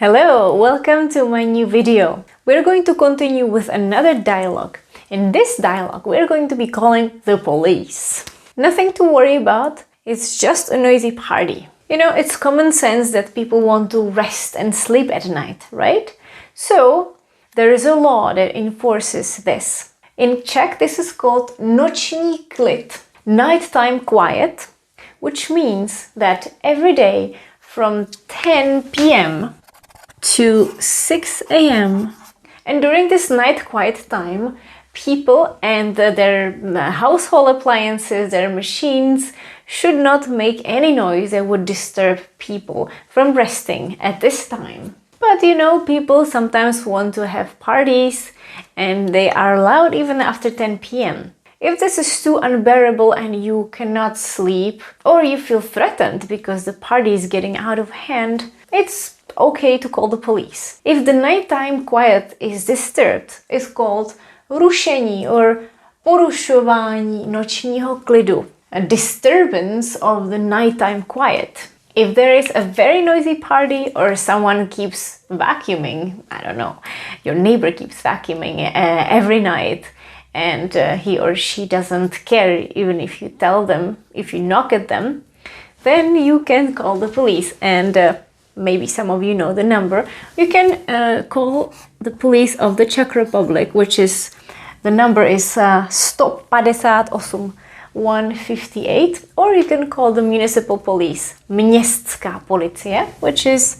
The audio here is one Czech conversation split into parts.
Hello, welcome to my new video. We're going to continue with another dialogue. In this dialogue, we're going to be calling the police. Nothing to worry about, it's just a noisy party. You know, it's common sense that people want to rest and sleep at night, right? So, there is a law that enforces this. In Czech, this is called noční klid, nighttime quiet, which means that every day from 10 p.m. to 6 a.m. and during this night quiet time, people and their household appliances, their machines should not make any noise that would disturb people from resting at this time. But you know, people sometimes want to have parties and they are allowed even after 10 p.m. If this is too unbearable and you cannot sleep, or you feel threatened because the party is getting out of hand, it's okay to call the police. If the nighttime quiet is disturbed, it's called rušení or porušování nočního klidu, a disturbance of the nighttime quiet. If there is a very noisy party or someone keeps vacuuming, I don't know, your neighbor keeps vacuuming every night and he or she doesn't care even if you tell them, if you knock at them, then you can call the police. And maybe some of you know the number. You can call the police of the Czech Republic, which is, the number is 158 158, or you can call the municipal police, městská policie, which is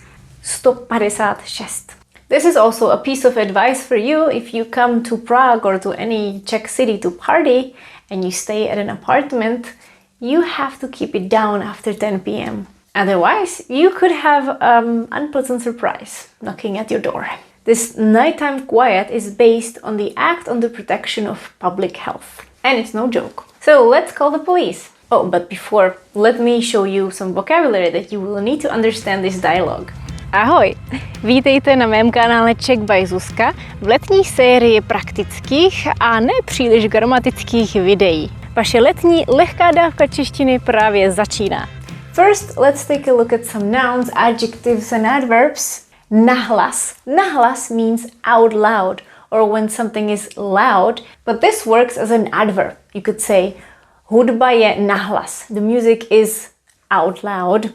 156. This is also a piece of advice for you if you come to Prague or to any Czech city to party and you stay at an apartment, you have to keep it down after 10 p.m. Otherwise, you could have an unpleasant surprise knocking at your door. This nighttime quiet is based on the Act on the Protection of Public Health. And it's no joke. So let's call the police. Oh, but before, let me show you some vocabulary that you will need to understand this dialogue. Ahoj! Vítejte na mém kanále Czech by Zuzka v letní sérii praktických a nepříliš gramatických videí. Vaše letní lehká dávka češtiny právě začíná. First, let's take a look at some nouns, adjectives and adverbs. Nahlas. Nahlas means out loud, or when something is loud, but this works as an adverb. You could say, hudba je nahlas. The music is out loud.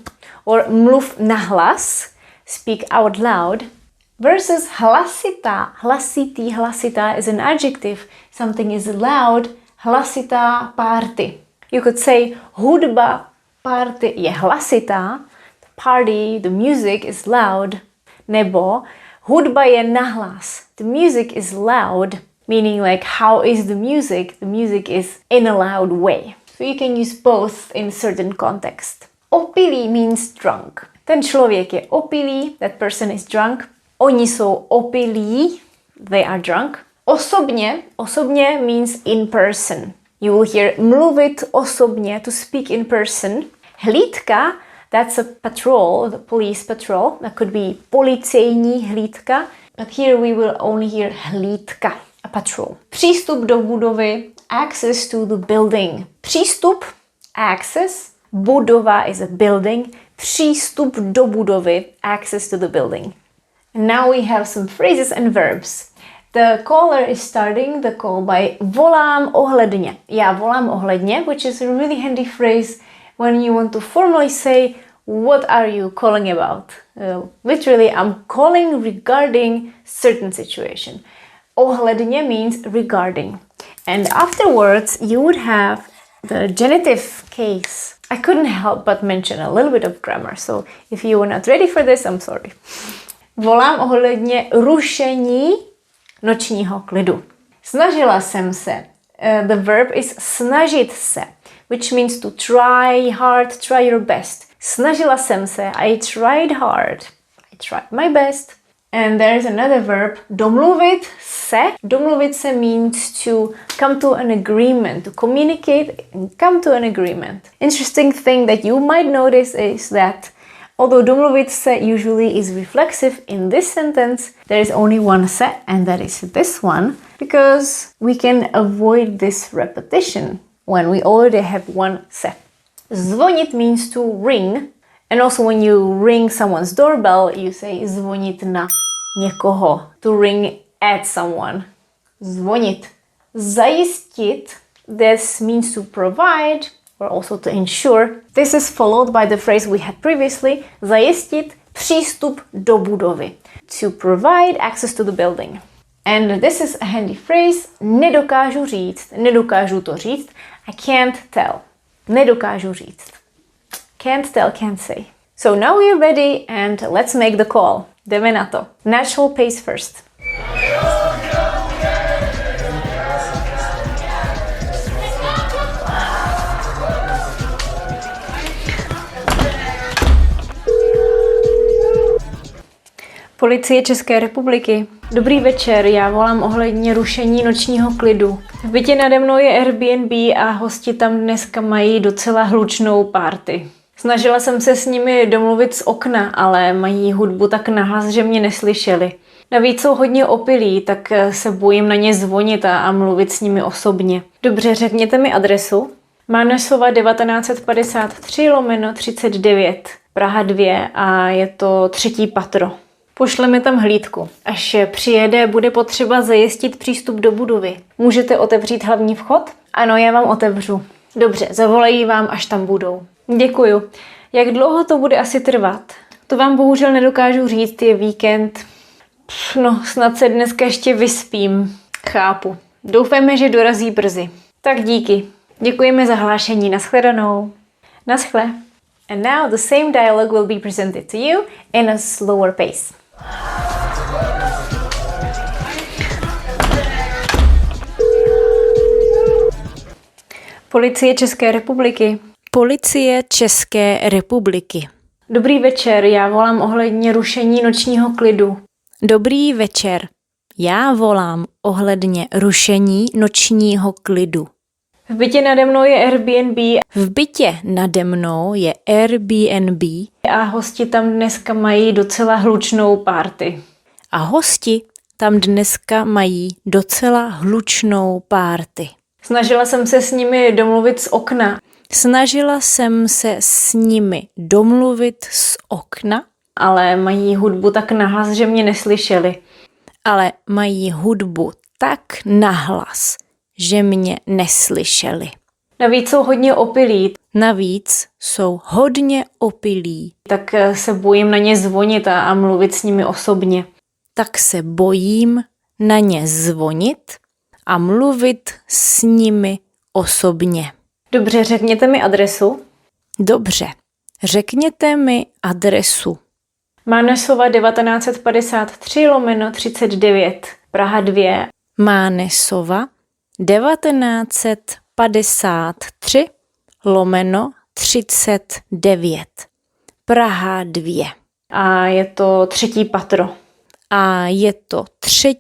Or mluv nahlas, speak out loud. Versus hlasitá. Hlasitý, hlasitá is an adjective. Something is loud. Hlasitá party. You could say, hudba party je hlasitá. The party, the music is loud. Nebo hudba je nahlas. The music is loud, meaning like how is the music? The music is in a loud way. So you can use both in certain context. Opilý means drunk. Ten člověk je opilý, that person is drunk. Oni jsou opilí, they are drunk. Osobně, osobně means in person. You will hear mluvit osobně, to speak in person. Hlídka, that's a patrol, the police patrol. That could be policejní hlídka. But here we will only hear hlídka, a patrol. Přístup do budovy, access to the building. Přístup, access, budova is a building. Přístup do budovy, access to the building. And now we have some phrases and verbs. The caller is starting the call by volám ohledně. Já volám ohledně, which is a really handy phrase when you want to formally say, what are you calling about? Literally, I'm calling regarding certain situation. Ohledně means regarding. And afterwards, you would have the genitive case. I couldn't help but mention a little bit of grammar, so if you were not ready for this, I'm sorry. Volám ohledně rušení nočního klidu. Snažila jsem se. The verb is snažit se, which means to try hard, try your best. Snažila jsem se, I tried hard. I tried my best. And there's another verb, domluvit se. Domluvit se means to come to an agreement, to communicate and come to an agreement. Interesting thing that you might notice is that although domluvit se usually is reflexive, in this sentence there is only one se, and that is this one, because we can avoid this repetition when we already have one se. Zvonit means to ring, And also when you ring someone's doorbell, you say zvonit na někoho. To ring at someone. Zvonit. Zajistit. This means to provide or also to ensure. This is followed by the phrase we had previously. Zajistit přístup do budovy. To provide access to the building. And this is a handy phrase. Nedokážu říct. Nedokážu to říct. I can't tell. Nedokážu říct. Can't tell, can't say. So now we're ready and let's make the call. Jdeme na to. Natural pace first. Policie České republiky. Dobrý večer, já volám ohledně rušení nočního klidu. V bytě nade mnou je Airbnb a hosti tam dneska mají docela hlučnou party. Snažila jsem se s nimi domluvit z okna, ale mají hudbu tak nahlas, že mě neslyšeli. Navíc jsou hodně opilí, tak se bojím na ně zvonit a mluvit s nimi osobně. Dobře, řekněte mi adresu. Mánesova 1953/39, Praha 2 a je to 3. patro. Pošle mi tam hlídku. Až přijede, bude potřeba zajistit přístup do budovy. Můžete otevřít hlavní vchod? Ano, já vám otevřu. Dobře, zavolají vám, až tam budou. Děkuju. Jak dlouho to bude asi trvat? To vám bohužel nedokážu říct, je víkend. No, snad se dneska ještě vyspím. Chápu. Doufejme, že dorazí brzy. Tak díky. Děkujeme za hlášení. Naschledanou. Naschle. And now the same dialogue will be presented to you in a slower pace. Policie České republiky. Policie České republiky. Dobrý večer, já volám ohledně rušení nočního klidu. Dobrý večer, já volám ohledně rušení nočního klidu. V bytě nade mnou je Airbnb. V bytě nade mnou je Airbnb A hosti tam dneska mají docela hlučnou party. a hosti tam dneska mají docela hlučnou párty. Snažila jsem se s nimi domluvit z okna. Snažila jsem se s nimi domluvit z okna, Ale mají hudbu tak nahlas, že mě neslyšeli. ale mají hudbu tak nahlas, že mě neslyšeli. Navíc jsou hodně opilí, Navíc jsou hodně opilí, tak se bojím na ně zvonit a mluvit s nimi osobně. tak se bojím na ně zvonit a mluvit s nimi osobně. Dobře, řekněte mi adresu. Dobře, řekněte mi adresu. Mánesova 1953/39, Praha 2. Mánesova 1953/39, Praha 2 A je to 3. patro. a je to 3.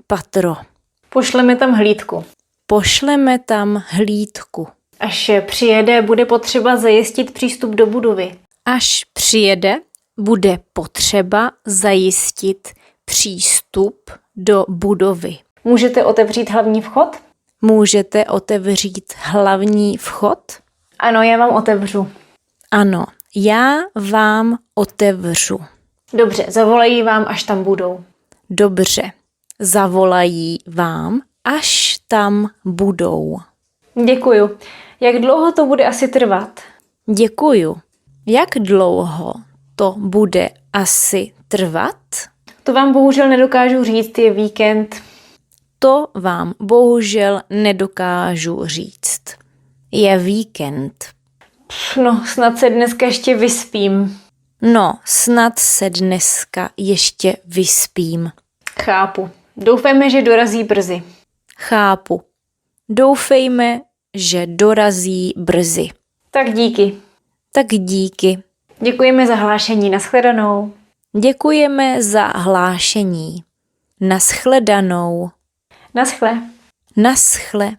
patro. Pošle mi tam hlídku. Pošleme tam hlídku. Až přijede, bude potřeba zajistit přístup do budovy. Až přijede, bude potřeba zajistit přístup do budovy. Můžete otevřít hlavní vchod? Můžete otevřít hlavní vchod? Ano, já vám otevřu. Ano, já vám otevřu. Dobře, zavolají vám, až tam budou. Dobře, zavolají vám, až tam budou. Děkuju. Jak dlouho to bude asi trvat? Děkuju. Jak dlouho to bude asi trvat? To vám bohužel nedokážu říct, je víkend. To vám bohužel nedokážu říct. Je víkend. No, snad se dneska ještě vyspím. No, snad se dneska ještě vyspím. Chápu. Doufejme, že dorazí brzy. Chápu. Doufejme, že dorazí brzy. Tak díky. Tak díky. Děkujeme za hlášení. Naschledanou. Děkujeme za hlášení. Naschledanou. Naschle. Naschle.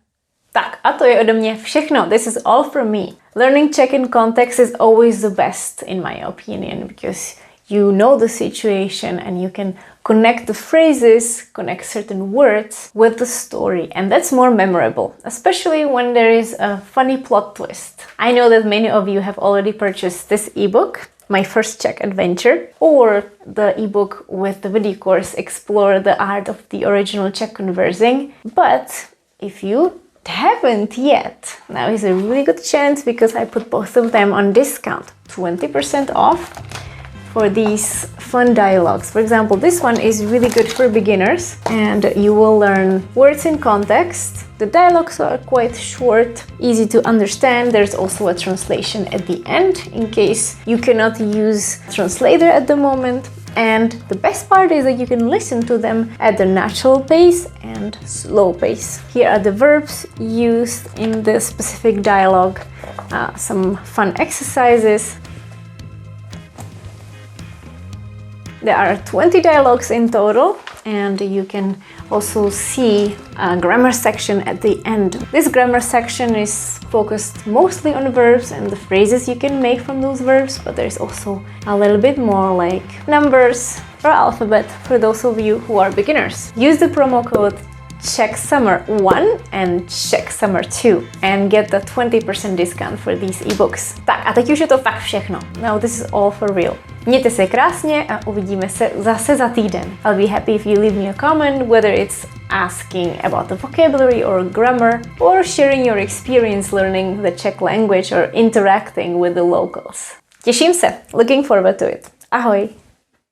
Tak a to je ode mě všechno. This is all from me. Learning Czech in context is always the best in my opinion because you know the situation and you can connect the phrases, connect certain words with the story, and that's more memorable, especially when there is a funny plot twist. I know that many of you have already purchased this ebook My First Czech Adventure, or the ebook with the video course Explore the Art of the Original Czech Conversing. But if you haven't yet, now is a really good chance because I put both of them on discount, 20% off for these fun dialogues. For example, this one is really good for beginners and you will learn words in context. The dialogues are quite short, easy to understand. There's also a translation at the end in case you cannot use translator at the moment. And the best part is that you can listen to them at the natural pace and slow pace. Here are the verbs used in the specific dialogue, some fun exercises. There are 20 dialogues in total, and you can also see a grammar section at the end. This grammar section is focused mostly on verbs and the phrases you can make from those verbs, but there's also a little bit more like numbers or alphabet for those of you who are beginners. Use the promo code CzechSummer1 and CzechSummer2 and get the 20% discount for these ebooks. Tak a teď už je to fakt všechno. Now this is all for real. Mějte se krásně a uvidíme se zase za týden. I'll be happy if you leave me a comment, whether it's asking about the vocabulary or grammar, or sharing your experience learning the Czech language or interacting with the locals. Těším se. Looking forward to it. Ahoj!